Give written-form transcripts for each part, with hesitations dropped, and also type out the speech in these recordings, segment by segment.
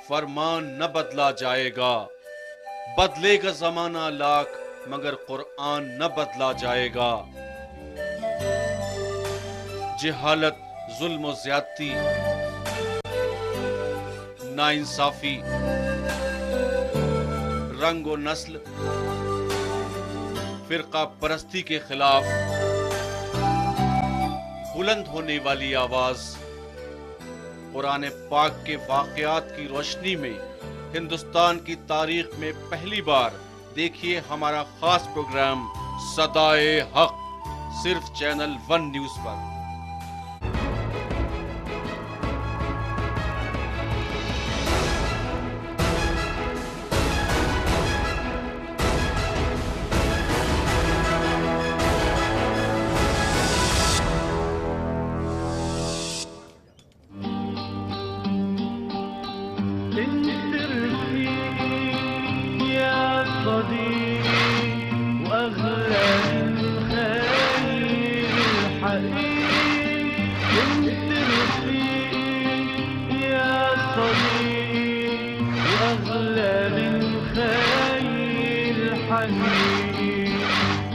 फरमान न बदला जाएगा। बदलेगा जमाना लाख मगर कुरान न बदला जाएगा। जिहालत, जुल्म और ज्यादती, नाइंसाफी, रंग और नस्ल, फिरका परस्ती के खिलाफ बुलंद होने वाली आवाज कुरान पाक के वाकयात की रोशनी में हिंदुस्तान की तारीख में पहली बार देखिए हमारा खास प्रोग्राम सदाए हक, सिर्फ चैनल 1 न्यूज पर।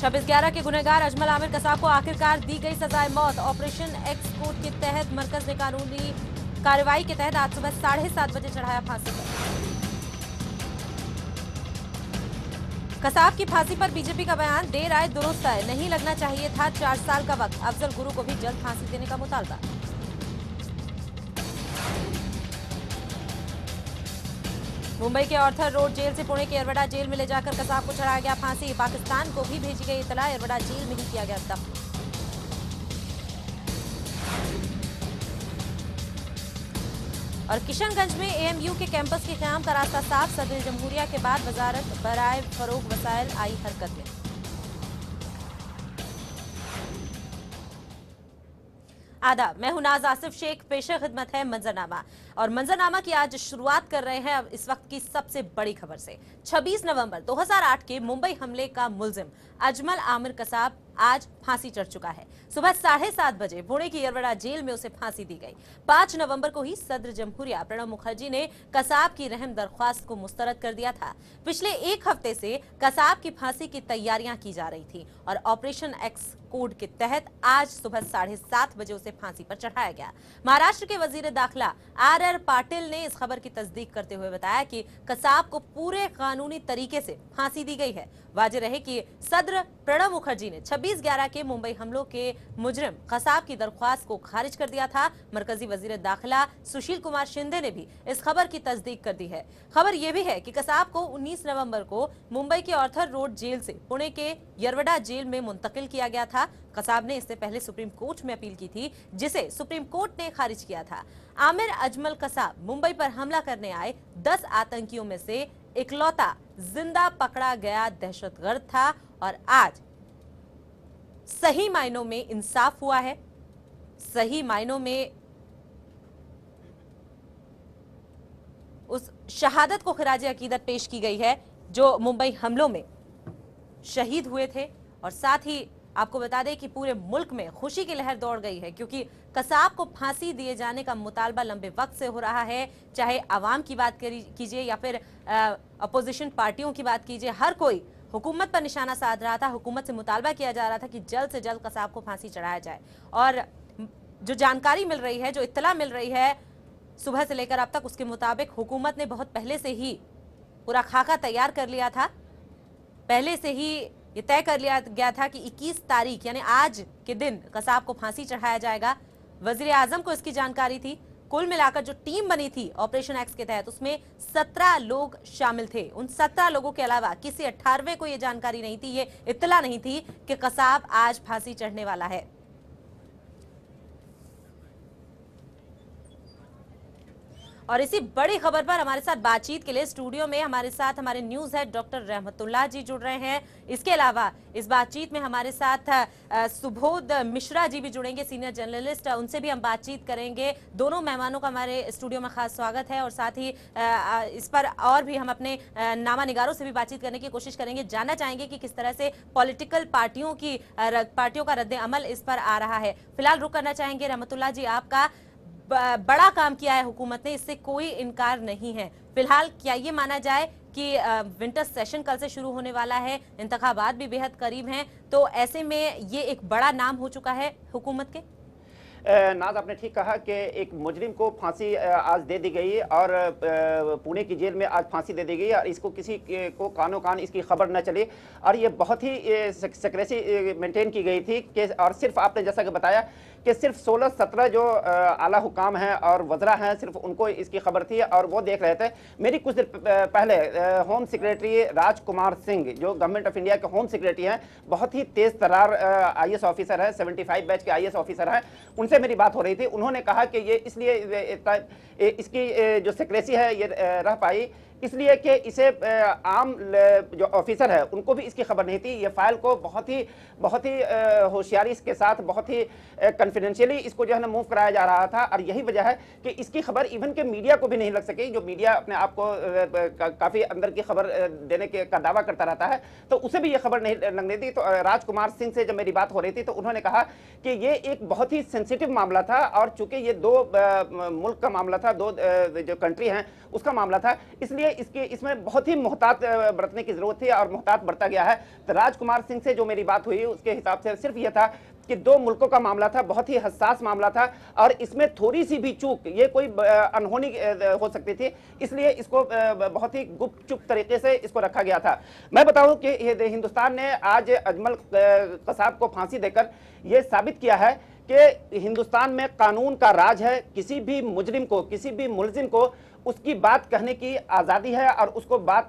छब्बीस 11 के गुनहगार अजमल आमिर कसाब को आखिरकार दी गई सजाए मौत। ऑपरेशन एक्स कोड के तहत मरकज ने कानूनी कार्रवाई के तहत आज सुबह 7:30 बजे चढ़ाया फांसी पर। कसाब की फांसी पर बीजेपी का बयान, देर आए दुरुस्त आए, नहीं लगना चाहिए था 4 साल का वक्त। अफजल गुरु को भी जल्द फांसी देने का मुतालबा। मुंबई के ऑर्थर रोड जेल से पुणे के यरवड़ा जेल में ले जाकर कसाब को चढ़ाया गया फांसी। पाकिस्तान को भी भेजी गई इतला, यरवड़ा जेल में ही किया गया दफन। और किशनगंज में एएमयू के कैंपस के क़याम का रास्ता साफ। सदर जमहूरिया के बाद वजारत बराए फरोग वसाइल आई हरकत में। आदाब, मैं हूं नाज आसिफ शेख। पेशे खिदमत है मंजरनामा, और मंजरनामा की आज शुरुआत कर रहे हैं अब इस वक्त की सबसे बड़ी खबर से। 26 नवंबर 2008 के मुंबई हमले का मुलजिम अजमल आमिर कसाब आज फांसी चढ़ चुका है। सुबह 7:30 बजे पुणे की यरवड़ा जेल में उसे फांसी दी गई। 5 नवंबर को ही सदर जमहूरिया प्रणब मुखर्जी ने कसाब की रहम दरख्वास्त को मुस्तरद कर दिया था। पिछले एक हफ्ते से कसाब की फांसी की तैयारियां की जा रही थी और ऑपरेशन एक्स कोड के तहत आज सुबह 7:30 बजे उसे फांसी पर चढ़ाया गया। महाराष्ट्र के वजीर दाखिला आर पाटिल ने इस खबर की तस्दीक करते हुए बताया कि कसाब को पूरे कानूनी तरीके से फांसी दी गई है। वाजिब रहे कि सदर प्रणब मुखर्जी ने 26/11 के मुंबई हमलों के मुजरिम कसाब की दरख्वास्त को खारिज कर दिया था। मरकजी वजीर दाखिला सुशील कुमार शिंदे ने भी इस खबर की तस्दीक कर दी है। खबर यह भी है कि कसाब को 19 नवंबर को मुंबई के ऑर्थर रोड जेल से पुणे के यरवड़ा जेल में मुंतकिल किया गया था। कसाब ने इससे पहले सुप्रीम कोर्ट में अपील की थी, जिसे सुप्रीम कोर्ट ने खारिज किया था। आमिर अजमल कसाब मुंबई पर हमला करने आए 10 आतंकियों में से इकलौता जिंदा पकड़ा गया दहशतगर्द था और आज सही मायनों में इंसाफ हुआ है। सही मायनों में उस शहादत को खिराज अकीदत पेश की गई है जो मुंबई हमलों में शहीद हुए थे। और साथ ही आपको बता दें कि पूरे मुल्क में खुशी की लहर दौड़ गई है, क्योंकि कसाब को फांसी दिए जाने का मुतालबा लंबे वक्त से हो रहा है। चाहे आवाम की बात कीजिए या फिर अपोजिशन पार्टियों की बात कीजिए, हर कोई हुकूमत पर निशाना साध रहा था। हुकूमत से मुतालबा किया जा रहा था कि जल्द से जल्द कसाब को फांसी चढ़ाया जाए। और जो जानकारी मिल रही है, जो इत्तला मिल रही है सुबह से लेकर अब तक, उसके मुताबिक हुकूमत ने बहुत पहले से ही पूरा खाका तैयार कर लिया था। पहले से ही ये तय कर लिया गया था कि 21 तारीख यानी आज के दिन कसाब को फांसी चढ़ाया जाएगा। वजीर आजम को इसकी जानकारी थी। कुल मिलाकर जो टीम बनी थी ऑपरेशन एक्स के तहत, उसमें 17 लोग शामिल थे। उन 17 लोगों के अलावा किसी 18वें को ये जानकारी नहीं थी, ये इत्तला नहीं थी कि कसाब आज फांसी चढ़ने वाला है। और इसी बड़ी खबर पर हमारे साथ बातचीत के लिए स्टूडियो में हमारे साथ हमारे न्यूज हेड डॉक्टर रहमतुल्लाह जी जुड़ रहे हैं। इसके अलावा इस बातचीत में हमारे साथ सुबोध मिश्रा जी भी जुड़ेंगे, सीनियर जर्नलिस्ट, उनसे भी हम बातचीत करेंगे। दोनों मेहमानों का हमारे स्टूडियो में खास स्वागत है और साथ ही इस पर और भी हम अपने नामा निगारों से भी बातचीत करने की कोशिश करेंगे। जानना चाहेंगे कि किस तरह से पॉलिटिकल पार्टियों का रद्द अमल इस पर आ रहा है। फिलहाल रुक करना चाहेंगे रहमतुल्लाह जी, आपका बड़ा काम किया है हुकूमत ने, इससे कोई इनकार नहीं है। फिलहाल क्या ये माना जाए कि विंटर सेशन कल से शुरू होने वाला है, इंतखाबात भी बेहद करीब हैं, तो ऐसे में ये एक बड़ा नाम हो चुका है हुकूमत के? नाज, आपने ठीक कहा कि एक मुजरिम को फांसी आज दे दी गई और पुणे की जेल में आज फांसी दे दी गई और इसको किसी को कानो कान इसकी खबर न चली और ये बहुत ही सिक्रेसी मेंटेन की गई थी कि और सिर्फ आपने जैसा कि बताया कि सिर्फ 16-17 जो आला हुकाम हैं और वज़रा हैं सिर्फ उनको इसकी खबर थी और वो देख रहे थे। मेरी कुछ देर पहले होम सेक्रेटरी राजकुमार सिंह जो गवर्नमेंट ऑफ इंडिया के होम सेक्रेटरी हैं, बहुत ही तेज़ तर्रार IAS ऑफिसर है, 75 बैच के IAS ऑफिसर हैं, उनसे मेरी बात हो रही थी। उन्होंने कहा कि ये इसलिए इसकी जो सेक्रेसी है ये रह पाई इसलिए कि इसे आम जो ऑफिसर है उनको भी इसकी खबर नहीं थी। ये फाइल को बहुत ही होशियारी के साथ बहुत ही कॉन्फिडेंशियली इसको जो है ना मूव कराया जा रहा था और यही वजह है कि इसकी खबर इवन के मीडिया को भी नहीं लग सकी। जो मीडिया अपने आप को काफ़ी अंदर की खबर देने का दावा करता रहता है तो उसे भी ये खबर नहीं लगने दी। तो राजकुमार सिंह से जब मेरी बात हो रही थी तो उन्होंने कहा कि ये एक बहुत ही सेंसिटिव मामला था और चूंकि ये दो मुल्क का मामला था, दो जो कंट्री हैं उसका मामला था, इसलिए इसमें बहुत ही मोहतात बरतने की जरूरत थी और मोहतात बरता गया है। तो राजकुमार सिंह से जो मेरी बात हुई उसके हिसाब से सिर्फ यह था कि दो मुल्कों का मामला था, बहुत ही हसास मामला था और इसमें थोड़ी सी भी चूक ये कोई अनहोनी हो सकती थी, इसलिए इसको बहुत ही गुपचुप तरीके से इसको रखा गया था। मैं बताऊं कि हिंदुस्तान ने आज अजमल कसाब को फांसी देकर यह साबित किया है कि हिंदुस्तान में कानून का राज है। किसी भी मुजरिम को, किसी भी मुलजिम को उसकी बात कहने की आजादी है और उसको बात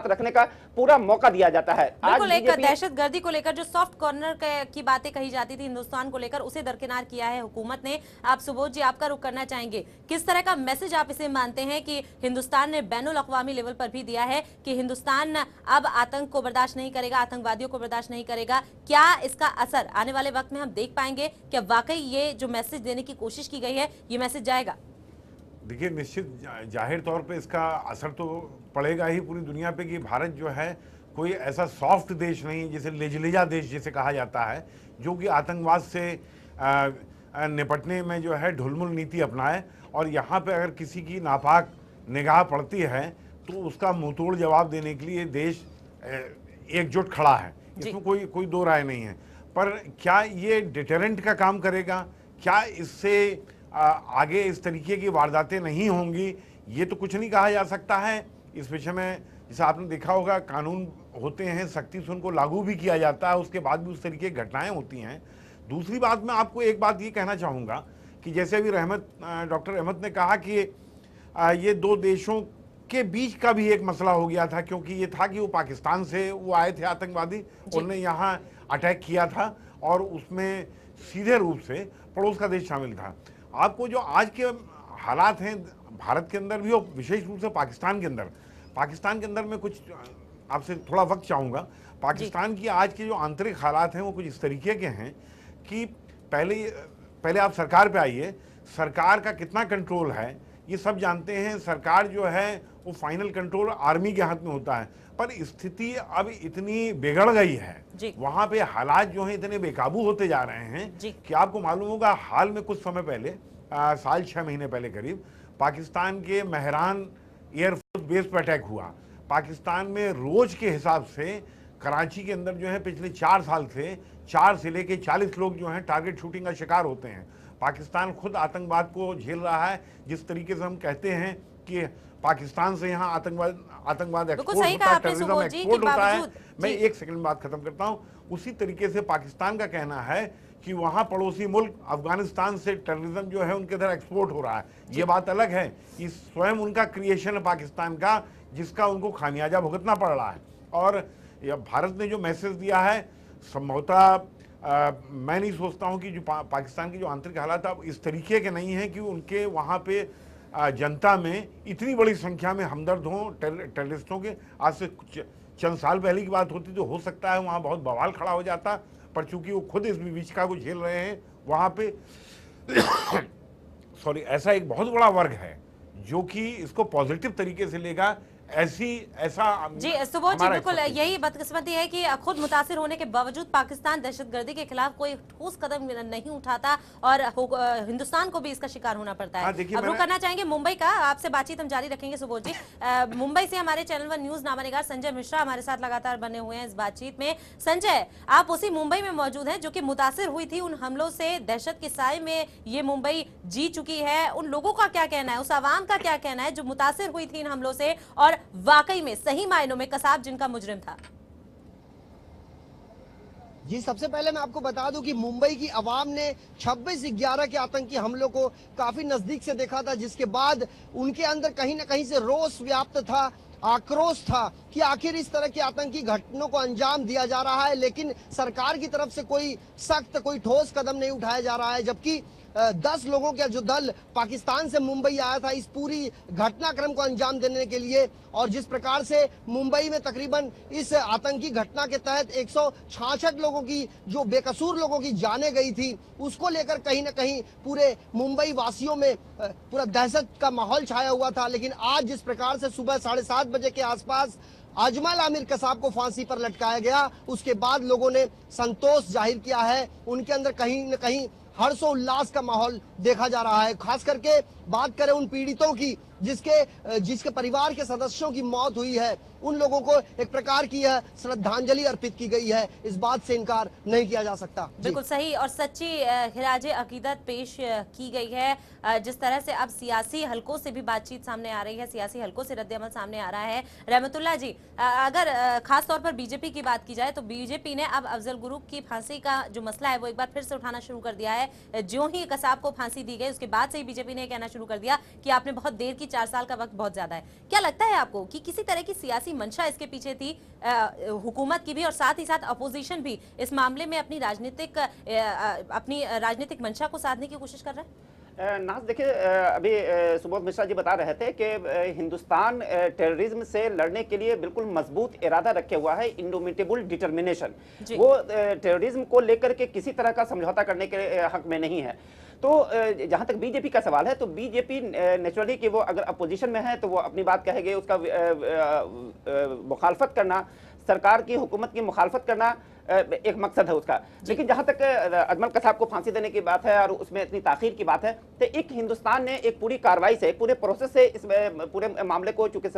रखने का पूरा मौका दिया जाता है। बिल्कुल, एक दहशतगर्दी को लेकर जो सॉफ्ट कॉर्नर की बातें कही जाती थी हिंदुस्तान को लेकर, उसे दरकिनार किया है हुकूमत ने। आप सुबोध जी, आपका रुख करना चाहेंगे, किस तरह का मैसेज आप इसे मानते हैं कि हिंदुस्तान ने बैनुल अक़वामी लेवल पर भी दिया है कि हिंदुस्तान अब आतंक को बर्दाश्त नहीं करेगा, आतंकवादियों को बर्दाश्त नहीं करेगा? क्या इसका असर आने वाले वक्त में हम देख पाएंगे? क्या वाकई ये जो मैसेज देने की कोशिश की गई है ये मैसेज जाएगा? देखिए, निश्चित जाहिर तौर पे इसका असर तो पड़ेगा ही पूरी दुनिया पे कि भारत जो है कोई ऐसा सॉफ्ट देश नहीं, जिसे लेजलेजा देश जिसे कहा जाता है, जो कि आतंकवाद से निपटने में जो है ढुलमुल नीति अपनाए और यहाँ पे अगर किसी की नापाक निगाह पड़ती है तो उसका मुंहतोड़ जवाब देने के लिए देश एकजुट खड़ा है। इसमें कोई दो राय नहीं है। पर क्या ये डिटरेंट का काम करेगा? क्या इससे आगे इस तरीके की वारदातें नहीं होंगी? ये तो कुछ नहीं कहा जा सकता है। इस विषय में जैसे आपने देखा होगा, कानून होते हैं, सख्ती से उनको लागू भी किया जाता है, उसके बाद भी उस तरीके की घटनाएं होती हैं। दूसरी बात, मैं आपको एक बात ये कहना चाहूँगा कि जैसे अभी डॉक्टर रहमत ने कहा कि ये दो देशों के बीच का भी एक मसला हो गया था, क्योंकि ये था कि वो पाकिस्तान से वो आए थे आतंकवादी, उन्होंने यहाँ अटैक किया था और उसमें सीधे रूप से पड़ोस का देश शामिल था। आपको जो आज के हालात हैं भारत के अंदर भी और विशेष रूप से पाकिस्तान के अंदर मैं कुछ आपसे थोड़ा वक्त चाहूँगा। पाकिस्तान की आज के जो आंतरिक हालात हैं वो कुछ इस तरीके के हैं कि पहले आप सरकार पे आइए, सरकार का कितना कंट्रोल है ये सब जानते हैं। सरकार जो है वो फाइनल कंट्रोल आर्मी के हाथ में होता है, पर स्थिति अब इतनी बिगड़ गई है, वहां पे हालात जो हैं इतने बेकाबू होते जा रहे हैं कि आपको मालूम होगा, हाल में कुछ समय पहले साल 6 महीने पहले करीब पाकिस्तान के महरान एयरफोर्स बेस पर अटैक हुआ। पाकिस्तान में रोज के हिसाब से कराची के अंदर जो है पिछले 4 साल से 4 से लेके 40 लोग जो हैं टारगेट शूटिंग का शिकार होते हैं। पाकिस्तान खुद आतंकवाद को झेल रहा है। जिस तरीके से हम कहते हैं कि पाकिस्तान से यहाँ आतंकवाद एक्सपोर्ट होता है, टेररिज्म एक्सपोर्ट होता है, मैं एक सेकंड बात खत्म करता हूँ। उसी तरीके से पाकिस्तान का कहना है कि वहाँ पड़ोसी मुल्क अफगानिस्तान से टेररिज्म जो है उनके इधर एक्सपोर्ट हो रहा है। ये बात अलग है, ये स्वयं उनका क्रिएशन है पाकिस्तान का, जिसका उनको खामियाजा भुगतना पड़ रहा है। और भारत ने जो मैसेज दिया है, संभवतः मैं नहीं सोचता हूं कि जो पाकिस्तान की जो आंतरिक हालात अब इस तरीके के नहीं हैं कि उनके वहां पे जनता में इतनी बड़ी संख्या में हमदर्द हों टेररिस्टों के। आज से चंद साल पहले की बात होती तो हो सकता है वहां बहुत बवाल खड़ा हो जाता, पर चूंकि वो खुद इस विभीषिका को झेल रहे हैं वहां पे सॉरी, ऐसा एक बहुत बड़ा वर्ग है जो कि इसको पॉजिटिव तरीके से लेगा। ऐसा जी सुबोध जी, बिल्कुल यही बदकिस्मती है कि खुद मुतासिर होने के बावजूद पाकिस्तान दहशतगर्दी के खिलाफ कोई ठोस कदम नहीं उठाता और हिंदुस्तान को भी इसका शिकार होना पड़ता है। अब रुक करना चाहेंगे मुंबई का, आपसे बातचीत हम जारी रखेंगे सुबोध जी। मुंबई से हमारे चैनल वन न्यूज नामानिगार संजय मिश्रा हमारे साथ लगातार बने हुए हैं इस बातचीत में। संजय, आप उसी मुंबई में मौजूद हैं जो कि मुतासिर हुई थी उन हमलों से, दहशत के साए में ये मुंबई जी चुकी है। उन लोगों का क्या कहना है, उस आवाम का क्या कहना है जो मुतासिर हुई थी इन हमलों से और वाकई में सही मायनों में कसाब जिनका मुजरिम था? जी, सबसे पहले मैं आपको बता दूं कि मुंबई की आवाम ने 26/11 के आतंकी हमलों को काफी नजदीक से देखा था, जिसके बाद उनके अंदर कहीं ना कहीं से रोष व्याप्त था, आक्रोश था कि आखिर इस तरह की आतंकी घटनाओं को अंजाम दिया जा रहा है, लेकिन सरकार की तरफ से कोई सख्त, कोई ठोस कदम नहीं उठाया जा रहा है। जबकि 10 लोगों का जो दल पाकिस्तान से मुंबई आया था इस पूरी घटनाक्रम को अंजाम देने के लिए, और जिस प्रकार से मुंबई में तकरीबन इस आतंकी घटना के तहत 166 लोगों की, जो बेकसूर लोगों की जाने गई थी, उसको लेकर कहीं ना कहीं पूरे मुंबई वासियों में पूरा दहशत का माहौल छाया हुआ था। लेकिन आज जिस प्रकार से सुबह 7:30 बजे के आसपास अजमल आमिर कसाब को फांसी पर लटकाया गया, उसके बाद लोगों ने संतोष जाहिर किया है। उनके अंदर कहीं न कहीं हर्षोल्लास का माहौल देखा जा रहा है। खास करके बात करें उन पीड़ितों की जिसके परिवार के सदस्यों की मौत हुई है, उन लोगों को एक प्रकार की यह श्रद्धांजलि अर्पित की गई है, इस बात से इनकार नहीं किया जा सकता। बिल्कुल सही और सच्ची खिराज अकीदत पेश की गई है। जिस तरह से अब सियासी हलकों से भी बातचीत सामने आ रही है, सियासी हलकों से रद्द-ए-अमल सामने आ रहा है। रहमतुल्लाह जी, अगर खास तौर पर बीजेपी की बात की जाए तो बीजेपी ने अब अफजल गुरु की फांसी का जो मसला है वो एक बार फिर से उठाना शुरू कर दिया है। ज्यों ही कसाब को फांसी दी गई उसके बाद से ही बीजेपी ने कहना शुरू कर दिया कि आपने बहुत देर की, 4 साल का वक्त बहुत ज्यादा है। क्या लगता है आपको कि किसी तरह की सियासी मंशा इसके पीछे थी हुकूमत की भी, और साथ ही साथ अपोजिशन भी इस मामले में अपनी राजनीतिक मंशा को साधने की कोशिश कर रहा है? नाज, देखिए अभी सुबोध मिश्रा जी बता रहे थे कि हिंदुस्तान टेररिज्म से लड़ने के लिए बिल्कुल मजबूत इरादा रखे हुआ है, इंडोमिटेबल डिटर्मिनेशन। वो टेररिज्म को लेकर के किसी तरह का समझौता करने के हक में नहीं है। तो जहां तक बीजेपी का सवाल है तो बीजेपी नेचुरली कि वो अगर अपोजिशन में है तो वो अपनी बात कहेंगे, उसका मुखालफत करना, सरकार की हुकूमत की मुखालफत करना एक मकसद है उसका। लेकिन जहां तक अजमल कसाब को फांसी देने की बात है और उसमें इतनी ताखीर की बात है, तो एक हिंदुस्तान ने एक पूरी कार्रवाई से, पूरे प्रोसेस से इस पूरे मामले को, चूंकि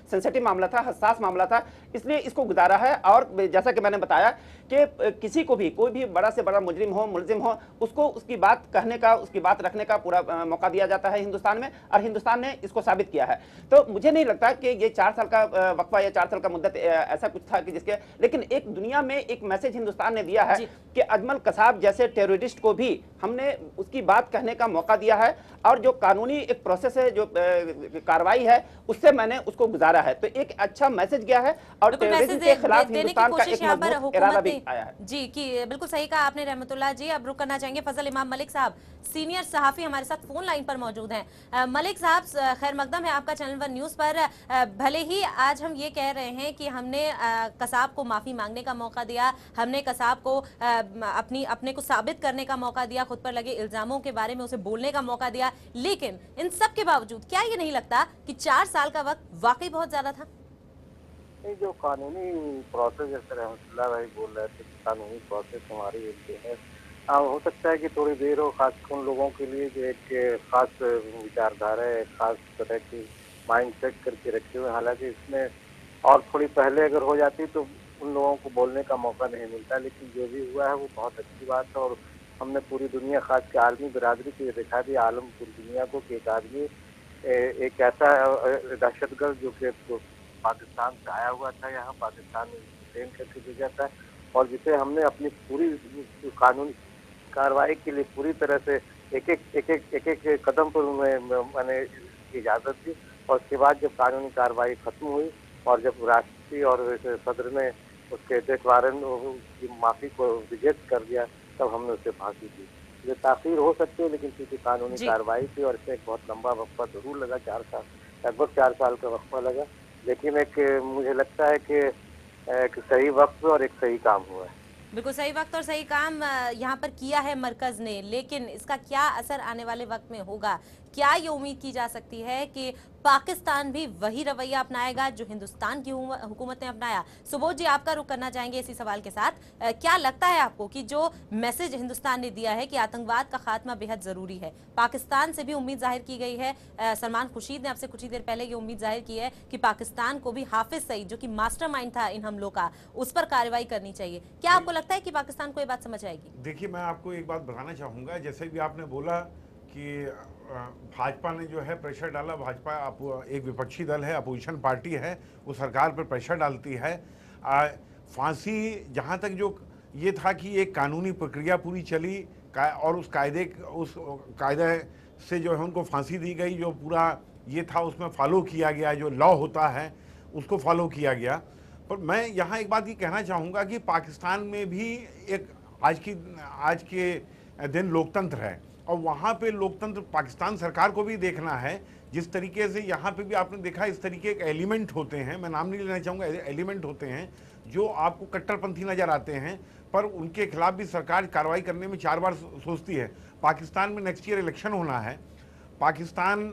सेंसिटिव मामला था, हसास मामला था, इसलिए इसको गुजारा है। और जैसा कि मैंने बताया कि किसी को भी, कोई भी बड़ा से बड़ा मुजरिम हो, मुलजिम हो, उसको उसकी बात कहने का, उसकी बात रखने का पूरा मौका दिया जाता है हिंदुस्तान में, और हिंदुस्तान ने इसको साबित किया है। तो मुझे नहीं लगता कि ये 4 साल का वक्फा या 4 साल का मुद्दत ऐसा कुछ था कि जिसके, लेकिन एक दुनिया में एक मैसेज हिंदुस्तान ने दिया है कि अजमल कसाब जैसे टेररिस्ट को भी हमने उसकी बात कहने का मौका दिया है, और जो कानूनी एक प्रोसेस है, जो कार्रवाई है, उससे मैंने उसको गुजारा है। तो एक अच्छा मैसेज गया है और टेररिज्म के खिलाफ हिंदुस्तान का एक मजबूत इरादा भी आया है। जी, कि बिल्कुल सही कहा आपने रहमतुल्लाह जी। अब रुक करना चाहेंगे फजल इमाम मलिक साहब, सीनियर सहाफी हमारे साथ फोन लाइन पर मौजूद हैं। मलिक साहब, खैर मकदम है आपका चैनल वन न्यूज पर। भले ही आज हम ये कह रहे हैं कि हमने कसाब को माफी मांगने का मौका दिया, हमने कसाब को अपने को साबित करने का मौका दिया, खुद पर लगे इल्जामों के बारे में उसे बोलने का मौका दिया, लेकिन इन सब के बावजूद क्या ये नहीं लगता कि 4 साल का वक्त वाकई बहुत ज्यादा था? जो कानूनी प्रोसेस, जैसे रहमतुल्लाह भाई बोल रहे थे, कानूनी प्रोसेस हमारी एक है, हो सकता है कि थोड़ी देर हो, खास उन लोगों के लिए जो एक खास विचारधारा है, खास तरह की माइंड सेट करके रखे हुए। हालांकि इसमें और थोड़ी पहले अगर हो जाती तो उन लोगों को बोलने का मौका नहीं मिलता, लेकिन जो भी हुआ है वो बहुत अच्छी बात है। और हमने पूरी दुनिया, खास के आलमी बिरादरी को ये दिखा दिया, आलम पूरी दुनिया को, कि एक आदमी एक ऐसा दहशतगर्द जो कि पाकिस्तान से आया हुआ था, यहाँ पाकिस्तान में ट्रेन करके भेजा था, और जिसे हमने अपनी पूरी कानूनी कार्रवाई के लिए पूरी तरह से एक कदम पर मैंने इजाज़त दी। और उसके बाद जब कानूनी कार्रवाई खत्म हुई और जब राष्ट्रपति और सदर ने उसके डेथ वारंट की माफी को रिजेक्ट कर दिया, तब हमने उसे फांसी दी। ये ताखीर हो सकती है, लेकिन चूंकि कानूनी जी। कार्रवाई थी और इसमें एक बहुत लंबा वक्फा जरूर लगा, 4 साल, लगभग 4 साल का वक्फा लगा, लेकिन एक मुझे लगता है कि एक सही वक्त और एक सही काम हुआ है। बिल्कुल सही वक्त और सही काम यहाँ पर किया है मरकज ने, लेकिन इसका क्या असर आने वाले वक्त में होगा? क्या ये उम्मीद की जा सकती है कि पाकिस्तान भी वही रवैया अपनाएगा जो हिंदुस्तान की हुकूमत ने अपनाया? सुबोध जी, आपका रुख करना चाहेंगे इसी सवाल के साथ। क्या लगता है आपको कि जो मैसेज हिंदुस्तान ने दिया है कि आतंकवाद का खात्मा बेहद जरूरी है, पाकिस्तान से भी उम्मीद जाहिर की गई है, सलमान खुर्शीद ने आपसे कुछ ही देर पहले ये उम्मीद जाहिर की है कि पाकिस्तान को भी हाफिज सईद, जो कि मास्टरमाइंड था इन हमलों का, उस पर कार्रवाई करनी चाहिए। क्या आपको लगता है कि पाकिस्तान को ये बात समझ आएगी? देखिए, मैं आपको एक बात बताना चाहूँगा, जैसे भी आपने बोला कि भाजपा ने जो है प्रेशर डाला। भाजपा एक विपक्षी दल है, अपोजिशन पार्टी है, वो सरकार पर प्रेशर डालती है। फांसी, जहाँ तक जो ये था कि एक कानूनी प्रक्रिया पूरी चली और उस कायदे से जो है उनको फांसी दी गई, जो पूरा ये था उसमें फॉलो किया गया, जो लॉ होता है उसको फॉलो किया गया। पर मैं यहाँ एक बात ये कहना चाहूँगा कि पाकिस्तान में भी एक आज के दिन लोकतंत्र है, और वहाँ पे लोकतंत्र पाकिस्तान सरकार को भी देखना है। जिस तरीके से यहाँ पे भी आपने देखा, इस तरीके के एलिमेंट होते हैं, मैं नाम नहीं लेना चाहूँगा, एलिमेंट होते हैं जो आपको कट्टरपंथी नज़र आते हैं, पर उनके खिलाफ भी सरकार कार्रवाई करने में 4 बार सोचती है। पाकिस्तान में नेक्स्ट ईयर इलेक्शन होना है। पाकिस्तान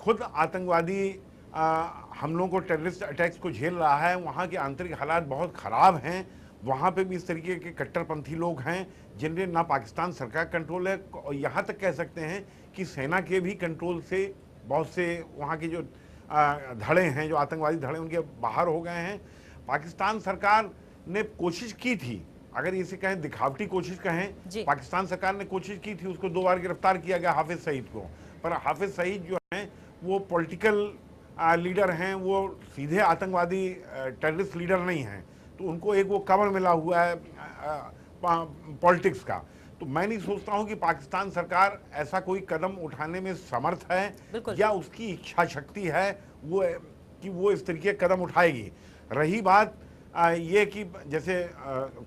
खुद आतंकवादी हमलों को, टेररिस्ट अटैक्स को झेल रहा है। वहाँ के आंतरिक हालात बहुत ख़राब हैं। वहाँ पे भी इस तरीके के कट्टरपंथी लोग हैं जिन्हें ना पाकिस्तान सरकार कंट्रोल है, और यहाँ तक कह सकते हैं कि सेना के भी कंट्रोल से बहुत से वहाँ के जो धड़े हैं, जो आतंकवादी धड़े, उनके बाहर हो गए हैं। पाकिस्तान सरकार ने कोशिश की थी, अगर इसे कहें दिखावटी कोशिश कहें, पाकिस्तान सरकार ने कोशिश की थी, उसको 2 बार गिरफ्तार किया गया हाफिज सईद को। पर हाफिज सईद जो हैं वो पॉलिटिकल लीडर हैं, वो सीधे आतंकवादी टेररिस्ट लीडर नहीं हैं, तो उनको एक वो कवर मिला हुआ है पॉलिटिक्स का। तो मैं नहीं सोचता हूं कि पाकिस्तान सरकार ऐसा कोई कदम उठाने में समर्थ है या उसकी इच्छा शक्ति है वो कि वो इस तरीके कदम उठाएगी। रही बात ये कि जैसे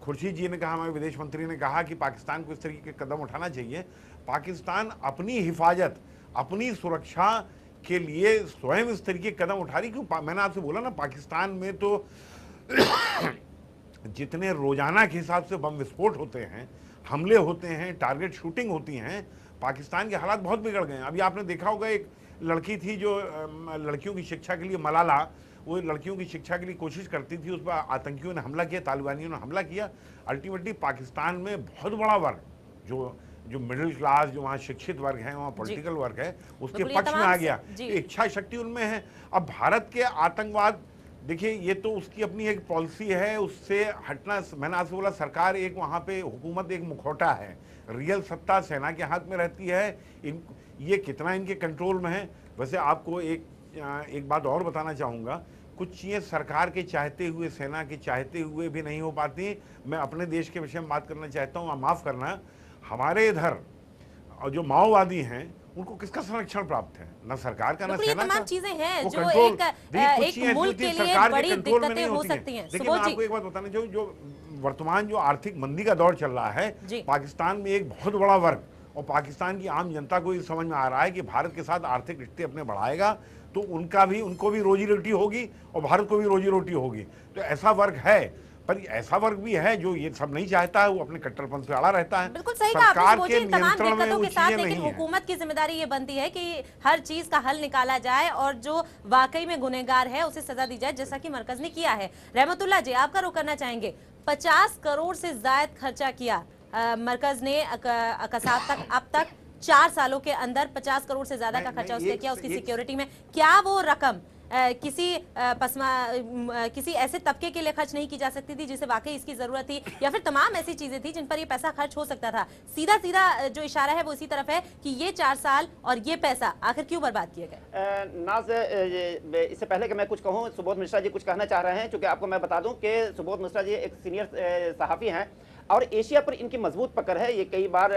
खुर्शीद जी ने कहा, हमारे विदेश मंत्री ने कहा कि पाकिस्तान को इस तरीके के कदम उठाना चाहिए। पाकिस्तान अपनी हिफाजत, अपनी सुरक्षा के लिए स्वयं इस तरीके के कदम उठा रही। क्यों? मैंने आपसे बोला ना, पाकिस्तान में तो जितने रोजाना के हिसाब से बम विस्फोट होते हैं, हमले होते हैं, टारगेट शूटिंग होती हैं, पाकिस्तान के हालात बहुत बिगड़ गए हैं। अभी आपने देखा होगा, एक लड़की थी जो लड़कियों की शिक्षा के लिए, मलाला, वो लड़कियों की शिक्षा के लिए कोशिश करती थी, उस पर आतंकियों ने हमला किया, तालिबानियों ने हमला किया। अल्टीमेटली पाकिस्तान में बहुत बड़ा वर्ग जो मिडिल क्लास, जो वहाँ शिक्षित वर्ग है, वहाँ पॉलिटिकल वर्ग है, उसके पक्ष में आ गया। इच्छा शक्ति उनमें है। अब भारत के आतंकवाद, देखिए ये तो उसकी अपनी एक पॉलिसी है, उससे हटना। मैंने आपसे बोला, सरकार एक, वहाँ पे हुकूमत एक मुखौटा है, रियल सत्ता सेना के हाथ में रहती है। ये कितना इनके कंट्रोल में है। वैसे आपको एक बात और बताना चाहूँगा, कुछ चीज़ें सरकार के चाहते हुए, सेना के चाहते हुए भी नहीं हो पाती। मैं अपने देश के विषय में बात करना चाहता हूँ, माफ़ करना, हमारे इधर जो माओवादी हैं उनको किसका संरक्षण प्राप्त है? न सरकार का, न सेना का। चीजें हैं जो एक मुल्क के लिए बड़ी दिक्कतें हो सकती हैं। देखिए, मैं आपको एक बात बताना चाहूँ, जो वर्तमान जो आर्थिक मंदी का दौर चल रहा है, पाकिस्तान में एक बहुत बड़ा वर्ग और पाकिस्तान की आम जनता को ये समझ में आ रहा है कि भारत के साथ आर्थिक रिश्ते अपने बढ़ाएगा तो उनको भी रोजी रोटी होगी और भारत को भी रोजी रोटी होगी। तो ऐसा वर्ग है, पर ऐसा वर्ग भी है जो ये सब नहीं चाहता है, वो अपने कट्टरपंथ पे अड़ा रहता है। बिल्कुल सही कहा आपने, तमाम दिक्कतों के साथ, लेकिन हुकूमत की जिम्मेदारी ये बनती है कि हर चीज का हल निकाला जाए और जो वाकई में गुनहगार है उसे सजा दी जाए, जैसा कि मरकज ने किया है। रहमतुल्लाह जी, आपका रुख करना चाहेंगे। 50 करोड़ से ज्यादा खर्चा किया मरकज ने कसाब तक, अब तक 4 सालों के अंदर 50 करोड़ से ज्यादा का खर्चा उसने किया उसकी सिक्योरिटी में। क्या वो रकम किसी ऐसे तबके के लिए खर्च नहीं की जा सकती थी जिसे वाकई इसकी जरूरत थी, या फिर तमाम ऐसी चीजें थी जिन पर ये पैसा खर्च हो सकता था? सीधा सीधा जो इशारा है वो इसी तरफ है कि ये 4 साल और ये पैसा आखिर क्यों बर्बाद किए गए? नाज, इससे पहले कि मैं कुछ कहूँ, सुबोध मिश्रा जी कुछ कहना चाह रहे हैं, क्योंकि आपको मैं बता दूं कि सुबोध मिश्रा जी एक सीनियर सहाफी हैं। और एशिया पर इनकी मजबूत पकड़ है। ये कई बार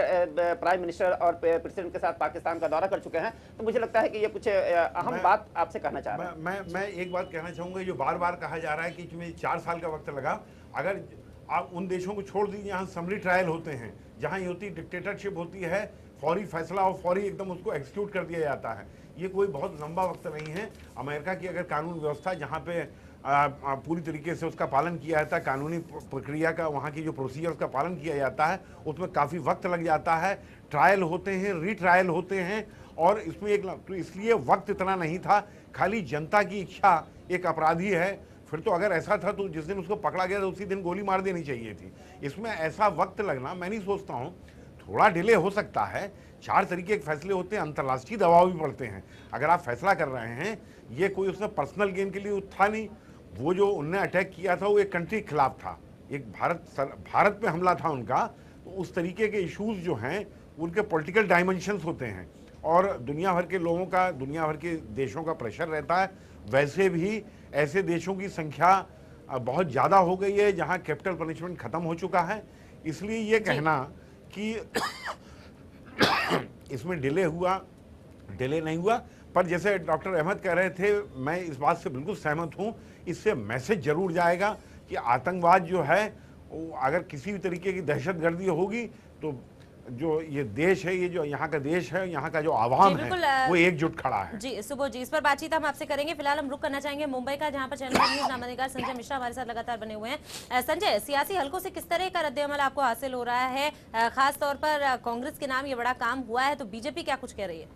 प्राइम मिनिस्टर और प्रेसिडेंट के साथ पाकिस्तान का दौरा कर चुके हैं, तो मुझे लगता है कि ये कुछ अहम बात आपसे कहना चाह रहा हूं। मैं एक बात कहना चाहूंगा, जो बार बार कहा जा रहा है कि इसमें 4 साल का वक्त लगा। अगर आप उन देशों को छोड़ दीजिए जहां समरी ट्रायल होते हैं, जहां ये होती डिक्टेटरशिप होती है, फौरी फैसला और फौरी एकदम उसको एक्सिक्यूट कर दिया जाता है, ये कोई बहुत लंबा वक्त नहीं है। अमेरिका की अगर कानून व्यवस्था जहाँ पे पूरी तरीके से उसका पालन किया जाता है, कानूनी प्रक्रिया का वहाँ की जो प्रोसीजर उसका पालन किया जाता है, उसमें काफ़ी वक्त लग जाता है। ट्रायल होते हैं, रीट्रायल होते हैं, और इसमें तो इसलिए वक्त इतना नहीं था। खाली जनता की इच्छा, एक अपराधी है, फिर तो अगर ऐसा था तो जिस दिन उसको पकड़ा गया था उसी दिन गोली मार देनी चाहिए थी। इसमें ऐसा वक्त लगना मैं नहीं सोचता हूँ। थोड़ा डिले हो सकता है, 4 तरीके के फैसले होते हैं, अंतर्राष्ट्रीय दबाव भी पड़ते हैं। अगर आप फैसला कर रहे हैं, ये कोई उसने पर्सनल गेन के लिए था नहीं। वो जो उनने अटैक किया था वो एक कंट्री के खिलाफ था, एक भारत पे हमला था उनका। तो उस तरीके के इश्यूज जो हैं उनके पॉलिटिकल डायमेंशंस होते हैं, और दुनिया भर के लोगों का, दुनिया भर के देशों का प्रेशर रहता है। वैसे भी ऐसे देशों की संख्या बहुत ज़्यादा हो गई है जहाँ कैपिटल पनिशमेंट ख़त्म हो चुका है। इसलिए ये कहना कि इसमें डिले नहीं हुआ, पर जैसे डॉक्टर अहमद कह रहे थे, मैं इस बात से बिल्कुल सहमत हूँ। इससे मैसेज जरूर जाएगा कि आतंकवाद जो है, अगर किसी भी तरीके की दहशतगर्दी होगी तो जो ये देश है, ये जो यहाँ का देश है, यहाँ का जो आवाम है, वो एकजुट खड़ा है। जी सुबोध जी, इस पर बातचीत हम आपसे करेंगे। फिलहाल हम रुक करना चाहेंगे मुंबई का, जहाँ पर चैनल न्यूज नामाधिकार संजय मिश्रा हमारे साथ लगातार बने हुए हैं। संजय, सियासी हलकों से किस तरह का रद्द-ए-अमल आपको हासिल हो रहा है? खास तौर पर कांग्रेस के नाम ये बड़ा काम हुआ है, तो बीजेपी क्या कुछ कह रही है?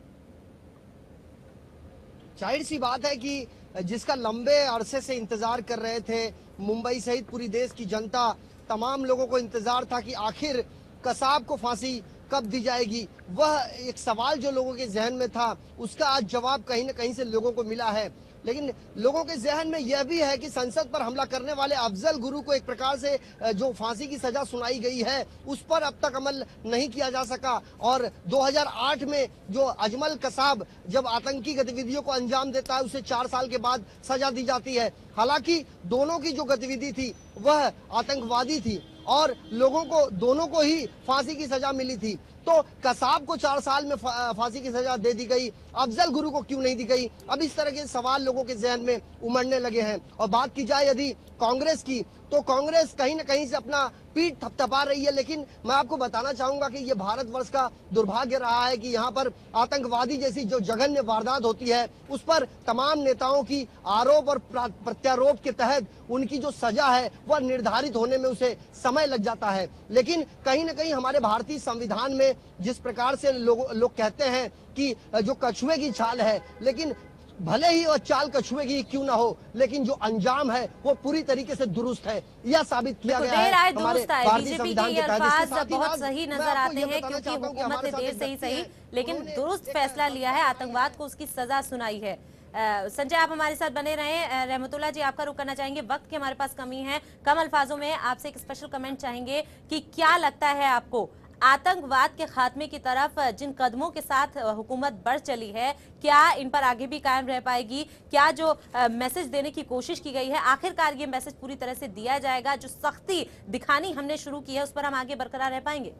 जाहिर सी बात है कि जिसका लंबे अरसे से इंतजार कर रहे थे मुंबई सहित पूरी देश की जनता, तमाम लोगों को इंतजार था कि आखिर कसाब को फांसी कब दी जाएगी। वह एक सवाल जो लोगों के जहन में था, उसका आज जवाब कहीं न कहीं से लोगों को मिला है। लेकिन लोगों के जहन में यह भी है कि संसद पर हमला करने वाले अफजल गुरु को एक प्रकार से जो फांसी की सजा सुनाई गई है, उस पर अब तक अमल नहीं किया जा सका। और 2008 में जो अजमल कसाब जब आतंकी गतिविधियों को अंजाम देता है, उसे 4 साल के बाद सजा दी जाती है। हालांकि दोनों की जो गतिविधि थी वह आतंकवादी थी और लोगों को, दोनों को ही फांसी की सजा मिली थी। तो कसाब को 4 साल में फांसी की सजा दे दी गई, अफजल गुरु को क्यों नहीं दी गई? अब इस तरह के सवाल लोगों के जहन में उमड़ने लगे हैं। और बात की जाए यदि कांग्रेस की, तो कांग्रेस कहीं न कहीं से अपना पीठ थपथपा रही है। लेकिन मैं आपको बताना चाहूंगा कि ये भारतवर्ष का दुर्भाग्य रहा है कि यहाँ पर आतंकवादी जैसी जो जघन्य वारदात होती है, उस पर तमाम नेताओं की आरोप और प्रत्यारोप के तहत उनकी जो सजा है वह निर्धारित होने में उसे समय लग जाता है। लेकिन कहीं न कहीं हमारे भारतीय संविधान में जिस प्रकार से लोग कहते हैं कि जो कछुए की चाल है, लेकिन भले ही वह चाल कछुए की क्यों ना हो, लेकिन जो अंजाम है वो पूरी तरीके से दुरुस्त है, यह साबित किया गया है हमारे भारतीय संविधान के तहत। बहुत सही नजर आते हैं क्योंकि हुकूमत ने देर से ही सही लेकिन दुरुस्त फैसला लिया है, आतंकवाद को उसकी सजा सुनाई है। संजय, आप हमारे साथ बने रहें। रहमतुल्लाह जी, आपका रुख करना चाहेंगे, वक्त की हमारे पास कमी है। कम अल्फाजों में आपसे एक स्पेशल कमेंट चाहेंगे कि क्या लगता है आपको, आतंकवाद के खात्मे की तरफ जिन कदमों के साथ हुकूमत बढ़ चली है, क्या इन पर आगे भी कायम रह पाएगी? क्या जो मैसेज देने की कोशिश की गई है, आखिरकार ये मैसेज पूरी तरह से दिया जाएगा? जो सख्ती दिखानी हमने शुरू की है, उस पर हम आगे बरकरार रह पाएंगे?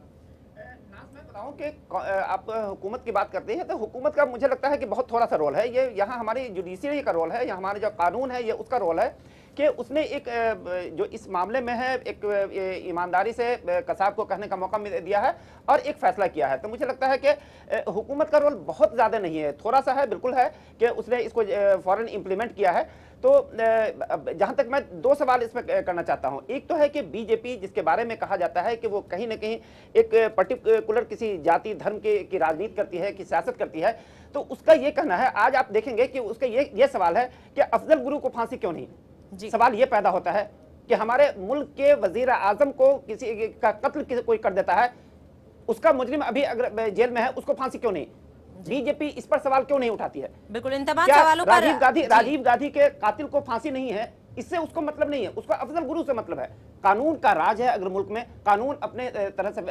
मैं बताऊं कि आप हुकूमत की बात करते हैं, तो हुकूमत का मुझे लगता है कि बहुत थोड़ा सा रोल है। ये यहाँ हमारी जुडिशरी का रोल है, या हमारे जो कानून है, ये उसका रोल है कि उसने एक जो इस मामले में है, एक ईमानदारी से कसाब को कहने का मौका दिया है और एक फैसला किया है। तो मुझे लगता है कि हुकूमत का रोल बहुत ज़्यादा नहीं है, थोड़ा सा है, बिल्कुल है कि उसने इसको फौरन इम्प्लीमेंट किया है। तो जहां तक मैं 2 सवाल इसमें करना चाहता हूं। एक तो है कि बीजेपी, जिसके बारे में कहा जाता है कि वो कहीं ना कहीं एक पर्टिकुलर किसी जाति धर्म की राजनीति करती है, की सियासत करती है, तो उसका ये कहना है, आज आप देखेंगे कि उसका ये सवाल है कि अफजल गुरु को फांसी क्यों नहीं। सवाल ये पैदा होता है कि हमारे मुल्क के वजीर आजम को किसी का कत्ल कोई कर देता है, उसका मुजरिम अभी अगर जेल में है, उसको फांसी क्यों नहीं? बीजेपी इस पर सवाल क्यों नहीं उठाती है? बिल्कुल, इन तमाम सवालों पर राजीव गांधी के कातिल को फांसी नहीं है, इससे उसको मतलब नहीं है, उसको अफजल गुरु से मतलब है। कानून का राज है अगर मुल्क में, कानून अपने तरह से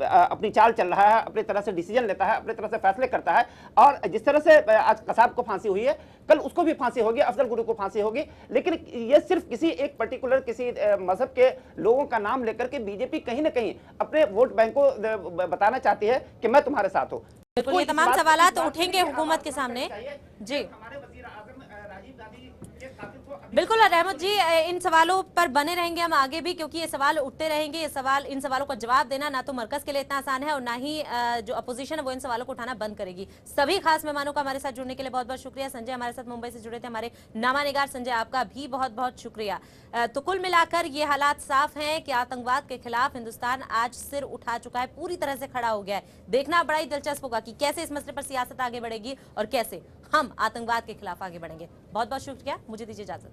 अपनी चाल चल रहा है, अपनी तरह से डिसीजन लेता है, अपनी तरह से फैसले करता है। और जिस तरह से आज कसाब को फांसी हुई है, कल उसको भी फांसी होगी, अफजल गुरु को फांसी होगी। लेकिन ये सिर्फ किसी एक पर्टिकुलर किसी मजहब के लोगों का नाम लेकर के बीजेपी कहीं ना कहीं अपने वोट बैंक को बताना चाहती है कि मैं तुम्हारे साथ हूँ। बिल्कुल, ये तमाम सवाल तो उठेंगे हुकूमत के सामने। जी बिल्कुल रहमत जी, इन सवालों पर बने रहेंगे हम आगे भी, क्योंकि ये सवाल उठते रहेंगे। इन सवालों का जवाब देना ना तो मरकज के लिए इतना आसान है और ना ही जो अपोजिशन है वो इन सवालों को उठाना बंद करेगी। सभी खास मेहमानों का हमारे साथ जुड़ने के लिए बहुत बहुत शुक्रिया। संजय हमारे साथ मुंबई से जुड़े थे, हमारे नामा निगार संजय, आपका भी बहुत बहुत शुक्रिया। तो कुल मिलाकर ये हालात साफ हैं कि आतंकवाद के खिलाफ हिंदुस्तान आज सिर उठा चुका है, पूरी तरह से खड़ा हो गया है। देखना बड़ा ही दिलचस्प होगा कि कैसे इस मसले पर सियासत आगे बढ़ेगी और कैसे हम आतंकवाद के खिलाफ आगे बढ़ेंगे। बहुत बहुत शुक्रिया, मुझे दीजिए इजाजत।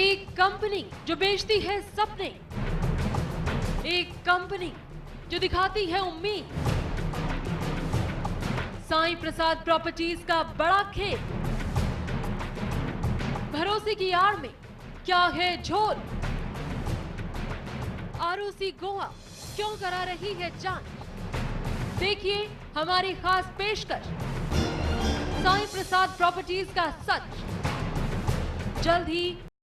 एक कंपनी जो बेचती है सपने, एक कंपनी जो दिखाती है उम्मीद। साईं प्रसाद प्रॉपर्टीज का बड़ा खेल, भरोसे की आड़ में क्या है झोल। आरओसी गोवा क्यों करा रही है जांच, देखिए हमारी खास पेशकश। साईं प्रसाद प्रॉपर्टीज का सच जल्द ही